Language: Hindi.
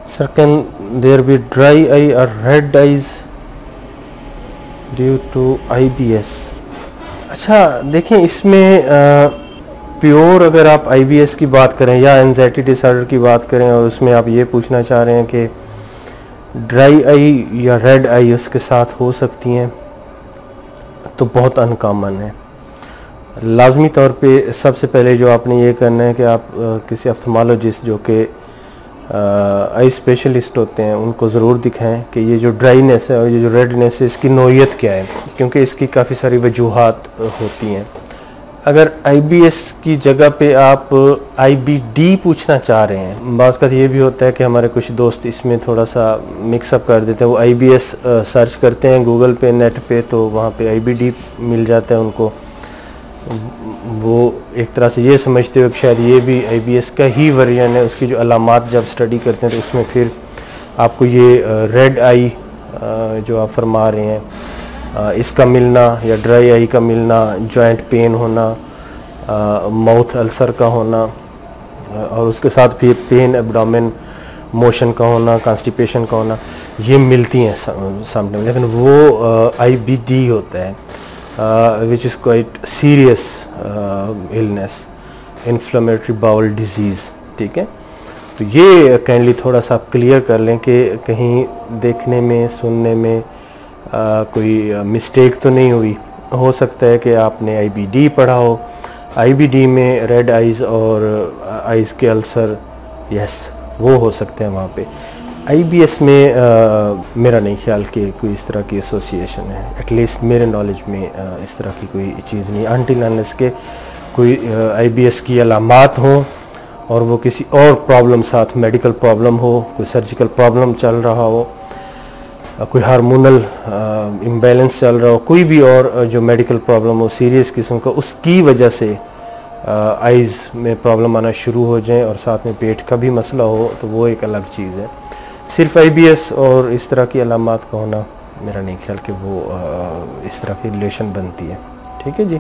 Sir, can there be dry eye or red eyes due to IBS? अच्छा देखें, इसमें प्योर अगर आप IBS की बात करें या एंजाइटी डिसऑर्डर की बात करें और उसमें आप ये पूछना चाह रहे हैं कि ड्राई आई या रेड आई उसके साथ हो सकती हैं, तो बहुत अनकॉमन है। लाजमी तौर पे सबसे पहले जो आपने ये करना है कि आप किसी ऑप्थेल्मोलॉजिस्ट जो कि आई स्पेशलिस्ट होते हैं उनको ज़रूर दिखाएं कि ये जो ड्राइनेस है और ये जो रेडनेस है इसकी नौइयत क्या है, क्योंकि इसकी काफ़ी सारी वजूहात होती हैं। अगर IBS की जगह पे आप IBD पूछना चाह रहे हैं, बात का ये भी होता है कि हमारे कुछ दोस्त इसमें थोड़ा सा मिक्सअप कर देते हैं। वो IBS सर्च करते हैं गूगल पे, नेट पे, तो वहाँ पे IBD मिल जाता है उनको। वो एक तरह से ये समझते हो कि शायद ये भी IBS का ही वर्जन है। उसकी जो अलामात जब स्टडी करते हैं तो उसमें फिर आपको ये रेड आई जो आप फरमा रहे हैं इसका मिलना या ड्राई आई का मिलना, जॉइंट पेन होना, माउथ अल्सर का होना और उसके साथ फिर पेन, एब्डोमेन मोशन का होना, कॉन्स्टिपेशन का होना, ये मिलती हैं सामने। लेकिन वो IBD होता है which is quite serious illness, inflammatory bowel disease। ठीक है, तो ये काइंडली थोड़ा सा आप क्लियर कर लें कि कहीं देखने में, सुनने में कोई मिस्टेक तो नहीं हुई। हो सकता है कि आपने IBD पढ़ा हो। IBD में रेड आइज़ और आइज़ के अल्सर, यस, वो हो सकते हैं वहाँ पे। IBS में मेरा नहीं ख्याल कि कोई इस तरह की एसोसिएशन है, एटलीस्ट मेरे नॉलेज में इस तरह की कोई चीज़ नहीं। अनटिल अनलेस के कोई IBS की अलामात हों और वो किसी और प्रॉब्लम साथ, मेडिकल प्रॉब्लम हो, कोई सर्जिकल प्रॉब्लम चल रहा हो, कोई हार्मोनल इम्बैलेंस चल रहा हो, कोई भी और जो मेडिकल प्रॉब्लम हो सीरियस किस्म का, उसकी वजह से आइज़ में प्रॉब्लम आना शुरू हो जाए और साथ में पेट का भी मसला हो, तो वो एक अलग चीज़ है। सिर्फ IBS और इस तरह की अलामात का होना मेरा नहीं ख्याल कि वो इस तरह की रिलेशन बनती है। ठीक है जी।